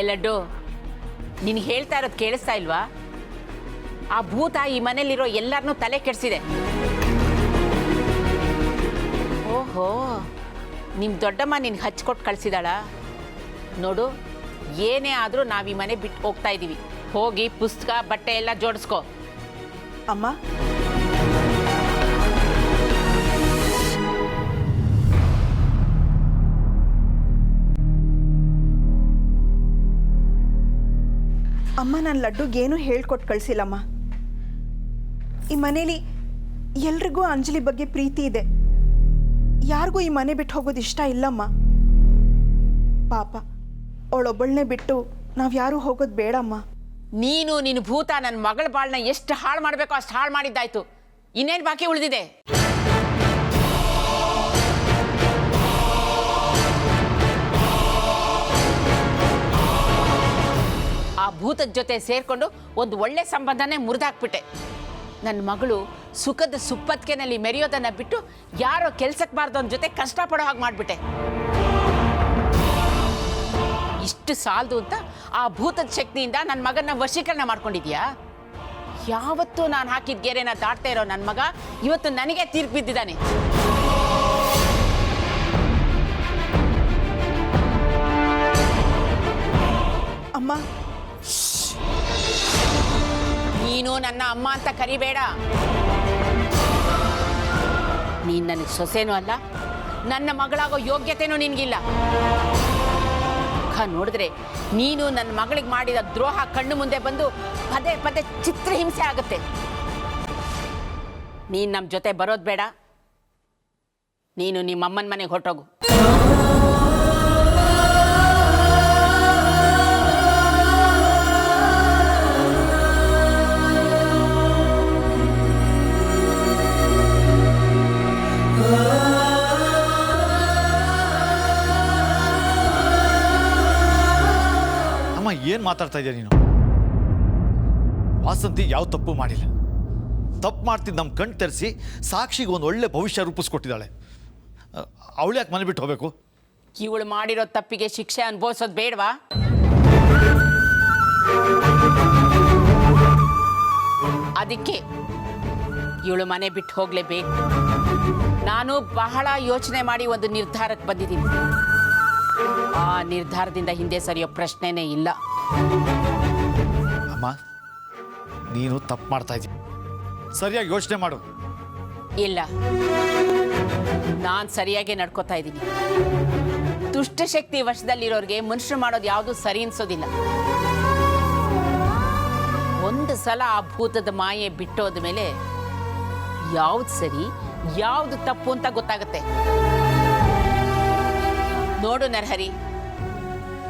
ಲಡ್ಡು, ನಿನಗೆ ಹೇಳ್ತಾ ಇರೋದು ಕೇಳಿಸ್ತಾ ಇಲ್ವಾ? ಆ ಭೂತ ಈ ಮನೇಲಿರೋ ಎಲ್ಲರನ್ನೂ ತಲೆ ಕೆಡಿಸಿದೆ. ಓಹೋ, ನಿಮ್ಮ ದೊಡ್ಡಮ್ಮ ನಿನ್ಗೆ ಹಚ್ಕೊಟ್ಟು ಕಳಿಸಿದಾಳ ನೋಡು. ಏನೇ ಆದರೂ ನಾವು ಈ ಮನೆ ಬಿಟ್ಟು ಹೋಗ್ತಾ ಇದ್ದೀವಿ. ಹೋಗಿ ಪುಸ್ತಕ ಬಟ್ಟೆ ಎಲ್ಲ ಜೋಡಿಸ್ಕೋ. ಅಮ್ಮ, ಅಮ್ಮ, ನಾನು ಲಡ್ಡುಗೇನು ಹೇಳ್ಕೊಟ್ಟು ಕಳಿಸಿಲ್ಲಮ್ಮ. ಈ ಮನೇಲಿ ಎಲ್ರಿಗೂ ಅಂಜಲಿ ಬಗ್ಗೆ ಪ್ರೀತಿ ಇದೆ. ಯಾರಿಗೂ ಈ ಮನೆ ಬಿಟ್ಟು ಹೋಗೋದು ಇಷ್ಟ ಇಲ್ಲಮ್ಮ. ಪಾಪ ಅವಳೊಬ್ಬಳನ್ನೇ ಬಿಟ್ಟು ನಾವು ಯಾರೂ ಹೋಗೋದು ಬೇಡಮ್ಮ. ನೀನು ನಿನ್ನ ಭೂತ ನನ್ನ ಮಗಳ ಬಾಳನ್ನ ಎಷ್ಟು ಹಾಳು ಮಾಡಬೇಕೋ ಅಷ್ಟು ಹಾಳು ಮಾಡಿದ್ದಾಯ್ತು. ಇನ್ನೇನು ಬಾಕಿ ಉಳಿದಿದೆ? ಆ ಭೂತದ ಜೊತೆ ಸೇರ್ಕೊಂಡು ಒಂದು ಒಳ್ಳೆ ಸಂಬಂಧನೇ ಮುರಿದಾಕ್ಬಿಟ್ಟೆ. ನನ್ನ ಮಗಳು ಸುಖದ ಸುಪ್ಪತ್ತಿಗೆನಲ್ಲಿ ಮೆರೆಯೋದನ್ನ ಬಿಟ್ಟು ಯಾರೋ ಕೆಲ್ಸಕ್ಕೆ ಬಾರ್ದವನ ಜೊತೆ ಕಷ್ಟಪಡೋ ಹಾಗೆ ಮಾಡಿಬಿಟ್ಟೆ. ಇಷ್ಟು ಸಾಲದು ಅಂತ ಆ ಭೂತದ ಶಕ್ತಿಯಿಂದ ನನ್ನ ಮಗನ ವಶೀಕರಣ ಮಾಡ್ಕೊಂಡಿದ್ಯಾ? ಯಾವತ್ತೂ ನಾನು ಹಾಕಿದ ಗೆರೆನ ದಾಟ್ತಾ ಇರೋ ನನ್ನ ಮಗ ಇವತ್ತು ನನಗೆ ತೀರ್ಪು ಬಿದ್ದಿದ್ದಾನೆ. ಅಮ್ಮ, ನೀನು ನನ್ನ ಅಮ್ಮ ಅಂತ ಕರಿಬೇಡ. ನೀನು ನನಗೆ ಸೊಸೆನೂ ಅಲ್ಲ, ನನ್ನ ಮಗಳಾಗೋ ಯೋಗ್ಯತೆನೂ ನಿನಗಿಲ್ಲ. ನೋಡಿದ್ರೆ ನೀನು ನನ್ನ ಮಗಳಿಗೆ ಮಾಡಿದ ದ್ರೋಹ ಕಣ್ಣು ಮುಂದೆ ಬಂದು ಪದೇ ಪದೇ ಚಿತ್ರಹಿಂಸೆ ಆಗುತ್ತೆ. ನೀನು ನಮ್ಮ ಜೊತೆ ಬರೋದು ಬೇಡ. ನೀನು ನಿಮ್ಮ ಅಮ್ಮನ ಮನೆಗೆ ಹೊರಟೋಗು. ಏನು ಮಾತಾಡ್ತಾ ಇದೆಯಾ ನೀನು? ವಾಸಂತಿ ಯಾವ ತಪ್ಪು ಮಾಡಿಲ್ಲ. ತಪ್ಪು ಮಾಡ್ತಿದ್ದು ನಮ್ಮ ಕಣ್ಣು ತೆರೆಸಿ ಸಾಕ್ಷಿಗೆ ಒಂದು ಒಳ್ಳೆ ಭವಿಷ್ಯ ರೂಪಿಸ್ಕೊಟ್ಟಿದ್ದಾಳೆ. ಅವಳು ಯಾಕೆ ಮನೆ ಬಿಟ್ಟು ಹೋಗಬೇಕು? ಇವಳು ಮಾಡಿರೋ ತಪ್ಪಿಗೆ ಶಿಕ್ಷೆ ಅನುಭವಿಸೋದು ಬೇಡವಾ? ಅದಕ್ಕೆ ಇವಳು ಮನೆ ಬಿಟ್ಟು ಹೋಗಲೇಬೇಕು. ನಾನು ಬಹಳ ಯೋಚನೆ ಮಾಡಿ ಒಂದು ನಿರ್ಧಾರಕ್ಕೆ ಬಂದಿದ್ದೀನಿ. ಆ ನಿರ್ಧಾರದಿಂದ ಹಿಂದೆ ಸರಿಯೋ ಪ್ರಶ್ನೆನೇ ಇಲ್ಲ. ಅಮ್ಮ, ನೀನು ತಪ್ಪು ಮಾಡ್ತಾ ಇದ್ದೀಯ. ಸರಿಯಾಗಿ ಯೋಚನೆ ಮಾಡು. ಇಲ್ಲ, ನಾನು ಸರಿಯಾಗಿ ನಡ್ಕೋತಾ ಇದ್ದೀನಿ. ದುಷ್ಟಶಕ್ತಿ ವಶದಲ್ಲಿರೋರಿಗೆ ಮನುಷ್ಯರು ಮಾಡೋದು ಯಾವುದು ಸರಿ ಅನ್ಸೋದಿಲ್ಲ. ಒಂದು ಸಲ ಆ ಭೂತದ ಮಾಯೆ ಬಿಟ್ಟೋದ ಮೇಲೆ ಯಾವ್ದು ಸರಿ ಯಾವ್ದು ತಪ್ಪು ಅಂತ ಗೊತ್ತಾಗುತ್ತೆ. ನೋಡು ನರಹರಿ,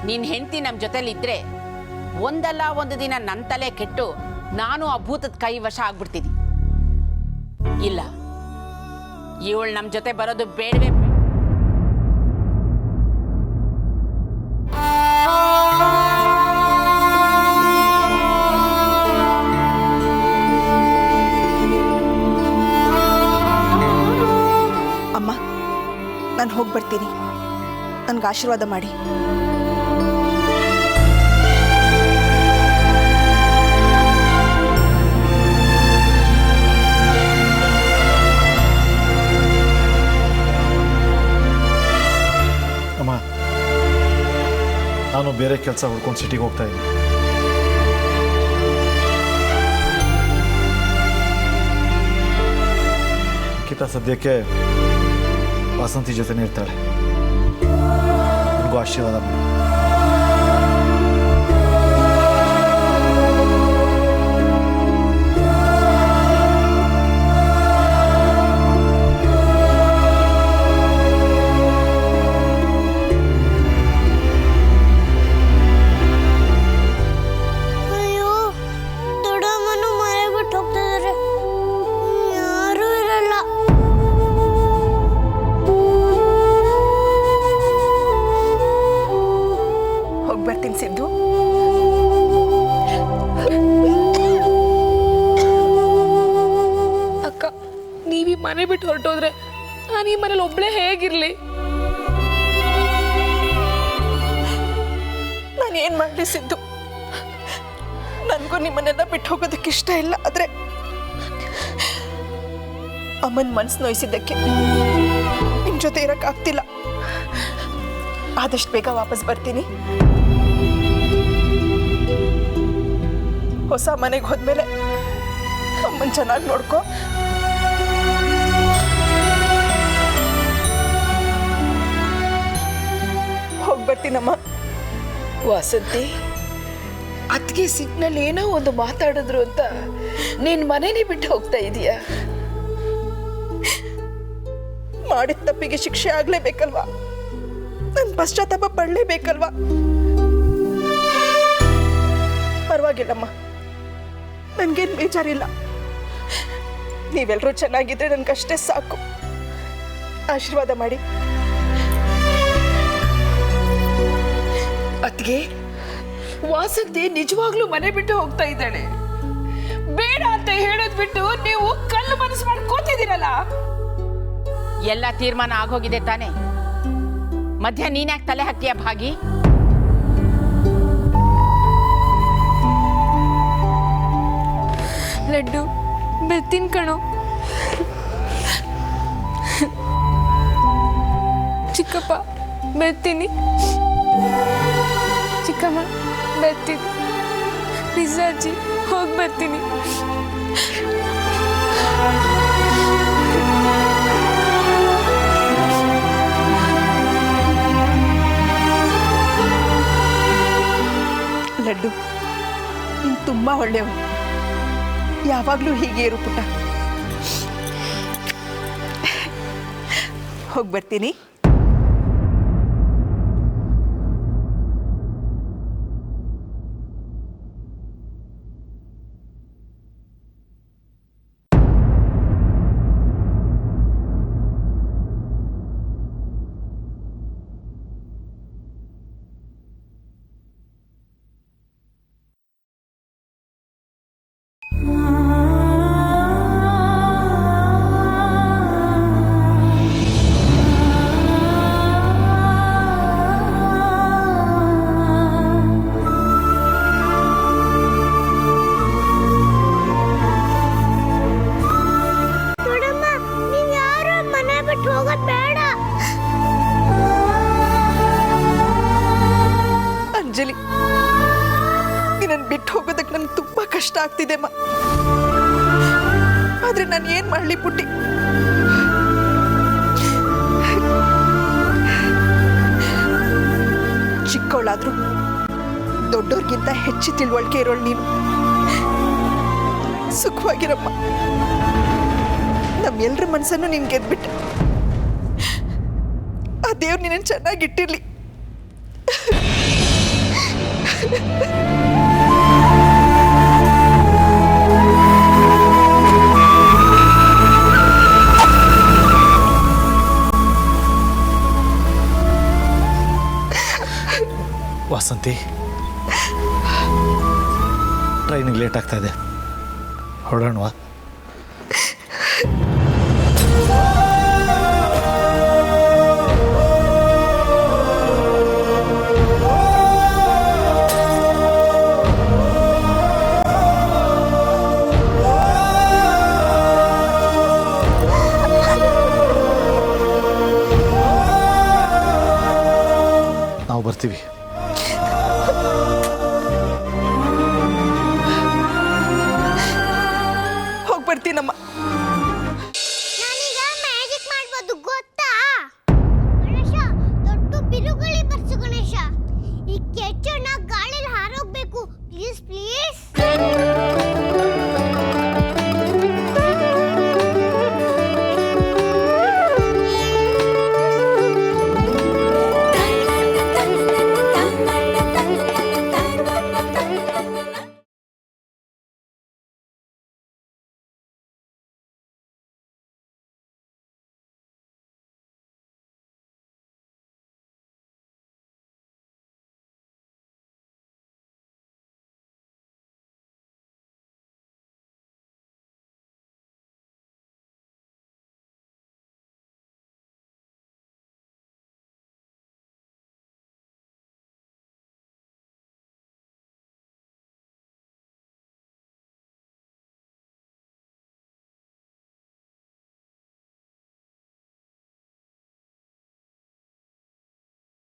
ನಿನ್ನ ಹೆಂಡತಿ ನಮ್ಮ ಜೊತೆಲಿದ್ರೆ ಒಂದಲ್ಲ ಒಂದು ದಿನ ನನ್ನ ತಲೆ ಕೆಟ್ಟು ನಾನು ಆ ಭೂತದ ಕೈ ವಶ ಆಗ್ಬಿಡ್ತೀನಿ. ಇಲ್ಲ, ಇವಳು ನಮ್ಮ ಜೊತೆ ಬರೋದು ಬೇಡವೇ. ಅಮ್ಮ, ನಾನು ಹೋಗಿ ಬರ್ತೀನಿ. ನನಗೆ ಆಶೀರ್ವಾದ ಮಾಡಿ. ಅಮ್ಮ, ನಾನು ಬೇರೆ ಕೆಲಸ ಹುಡ್ಕೊಂಡು ಸಿಟಿಗೆ ಹೋಗ್ತಾ ಇದ್ದೀನಿ. ಅಂಕಿತಾ ಸದ್ಯಕ್ಕೆ ವಾಸಂತಿ ಜೊತೆನೇ ಇರ್ತಾಳೆ. ನನಗೂ ಆಶೀರ್ವಾದ ಮಾಡಿ. ಬರ್ತೀನಿ ಸಿದ್ದು. ಅಕ್ಕ, ನೀವೀ ಮನೆ ಬಿಟ್ಟು ಹೊರಟೋದ್ರೆ ನಾನು ಈ ಮನೇಲಿ ಒಬ್ಳೆ ಹೇಗಿರ್ಲಿ? ನಾನು ನಾನು ಏನು ಮಾಡಲಿ ಸಿದ್ದು? ನನಗೂ ನಿಮ್ಮನ್ನೆಲ್ಲ ಬಿಟ್ಟು ಹೋಗೋದಕ್ಕೆ ಇಷ್ಟ ಇಲ್ಲ. ಆದರೆ ಅಮ್ಮನ ಮನಸ್ಸು ನೋಯಿಸಿದ್ದಕ್ಕೆ ನಿಮ್ಮ ಜೊತೆ ಇರೋಕ್ಕಾಗ್ತಿಲ್ಲ. ಆದಷ್ಟು ಬೇಗ ವಾಪಸ್ ಬರ್ತೀನಿ. ಹೊಸ ಮನೆಗೆ ಹೋದ್ಮೇಲೆ ಅಮ್ಮನ ಚೆನ್ನಾಗಿ ನೋಡ್ಕೊ. ಹೋಗ್ಬರ್ತೀನಮ್ಮ. ವಾಸಂತಿ, ಅದಕ್ಕೆ ಸಿಗ್ನಲ್ ಏನೋ ಒಂದು ಮಾತಾಡಿದ್ರು ಅಂತ ನೀನ್ ಮನೇನೆ ಬಿಟ್ಟು ಹೋಗ್ತಾ ಇದೀಯಾ? ಮಾಡಿದ ತಪ್ಪಿಗೆ ಶಿಕ್ಷೆ ಆಗ್ಲೇಬೇಕಲ್ವಾ? ನನ್ನ ಪಶ್ಚಾತ್ತಾಪ ಪಡಲೇಬೇಕಲ್ವಾ? ಪರವಾಗಿಲ್ಲಮ್ಮ, ನನ್ಗೇನು ಬೇಜಾರಿಲ್ಲ. ನೀವೆಲ್ಲರೂ ಚೆನ್ನಾಗಿದ್ರೆ ನನ್ಗಷ್ಟೇ ಸಾಕು. ಆಶೀರ್ವಾದ ಮಾಡಿ. ಅದ್ಗೆ ವಾಸಂತಿ ನಿಜವಾಗ್ಲೂ ಮನೆ ಬಿಟ್ಟು ಹೋಗ್ತಾ ಇದ್ದಾಳೆ. ಬೇಡ ಅಂತ ಹೇಳೋದ್ ಬಿಟ್ಟು ನೀವು ಕಲ್ಲು ಮನಸ್ಸು ಮಾಡಿ ಕೂತಿದ್ದೀರಲ್ಲ. ಎಲ್ಲ ತೀರ್ಮಾನ ಆಗೋಗಿದೆ ತಾನೆ? ಮಧ್ಯ ನೀನ್ಯಾಕೆ ತಲೆ ಹಾಕ್ತೀಯ ಭಾಗಿ? ಲಡ್ಡು ಬರ್ತೀನಿ ಕಣೋ. ಚಿಕ್ಕಪ್ಪ ಬರ್ತೀನಿ. ಚಿಕ್ಕಮ್ಮ ಬರ್ತೀನಿ. ನಿಜ ಅಜ್ಜಿ, ಹೋಗಿ ಬರ್ತೀನಿ. ಲಡ್ಡು, ನೀನು ತುಂಬ ಒಳ್ಳೆಯವಳು. ಯಾವಾಗಲೂ ಹೀಗೆ ಇರು ಪುಟ್ಟ. ಹೋಗಿ ಬರ್ತೀನಿ. ಅಂಜಲಿ, ನೀನನ್ನು ಬಿಟ್ಟು ಹೋಗೋದಕ್ಕೆ ನನಗೆ ತುಂಬ ಕಷ್ಟ ಆಗ್ತಿದೆ ಅಮ್ಮ. ಆದ್ರೆ ನಾನು ಏನು ಮಾಡಲಿ ಪುಟ್ಟಿ? ಚಿಕ್ಕವಳಾದ್ರೂ ದೊಡ್ಡವ್ರಿಗಿಂತ ಹೆಚ್ಚು ತಿಳುವಳಿಕೆ ಇರೋಳು ನೀನು. ಸುಖವಾಗಿರಮ್ಮ. ನಮ್ಮೆಲ್ಲರ ಮನಸ್ಸನ್ನು ನೀನು ಗೆದ್ಬಿಟ್ಟೆ. ಆ ದೇವ್ರು ನಿನ್ನನ್ನು ಚೆನ್ನಾಗಿಟ್ಟಿರ್ಲಿ. ವಾಸಂತಿ, ಟ್ರೈನಿಗೆ ಲೇಟ್ ಆಗ್ತಾ ಇದೆ, ಹೊರಡೋಣವಾ? ನಾವು ಬರ್ತೀವಿ. ಬರ್ತೀನಮ್ಮ. ನಾನೀಗ ಮ್ಯಾಜಿಕ್ ಮಾಡ್ಬೋದು ಗೊತ್ತಾ? ಗಣೇಶ, ದೊಡ್ಡ ಬಿರುಗಾಳಿ ಬರ್ಸು ಗಣೇಶ. ಈ ಕೆಚ್ಚಣ್ಣ ಗಾಳಿಯಲ್ಲಿ ಹಾರೋಗ್ಬೇಕು. Please please.